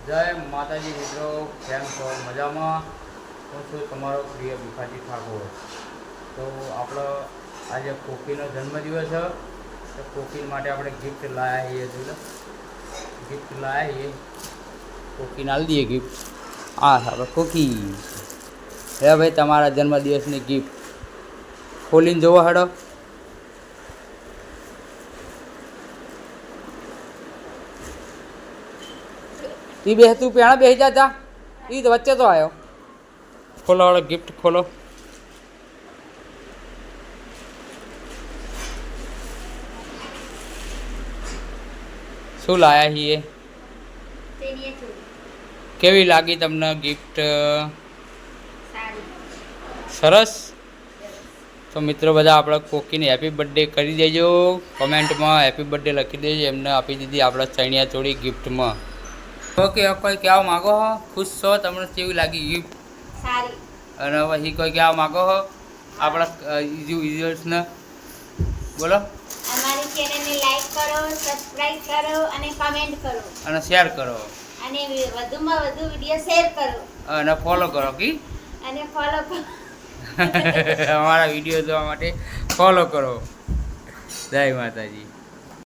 જય માતાજી મિત્રો, કેમ છો? મજામાં? હું છું તમારો પ્રિય ભીખાજી ઠાકોર. તો આપણો આજે કોકીનો જન્મદિવસ છે. તો કોકી માટે આપણે ગિફ્ટ લાવ્યા છીએ. ગિફ્ટ લાવ્યા છીએ, કોકીને આલી દઈએ ગિફ્ટ. હા આપણે કોકી, હે ભાઈ તમારા જન્મદિવસની ગિફ્ટ ખોલીને જોવો હેડો. તું પેણા બેસી જા. એ તો વચ્ચે તો આવ્યો. ખોલો વાળો ગિફ્ટ ખોલો. શું લાયા છીએ? કેવી લાગી તમને ગિફ્ટ? સરસ. તો મિત્રો બધા આપણે કોકીને હેપી બર્થડે કરી દેજો. કમેન્ટમાં હેપી બર્થડે લખી દેજો. એમને આપી દીધી આપણે ચણિયા ચોળી ગિફ્ટમાં. ઓકે, કોઈ કહેવા માગો હો? ખુશ છો? તમને કેવી લાગી ગિફ્ટ? સારી. અને પછી કોઈ કહેવા માગો હો આપણા યુઝર્સને? બોલો. અમારી ચેનલને લાઈક કરો, સબસ્ક્રાઇબ કરો અને કમેન્ટ કરો અને શેર કરો અને વધુમાં વધુ વિડિયો શેર કરો અને ફોલો કરો. અને ફોલો કરો. અમારા વિડીયો જોવા માટે ફોલો કરો. જય માતાજી.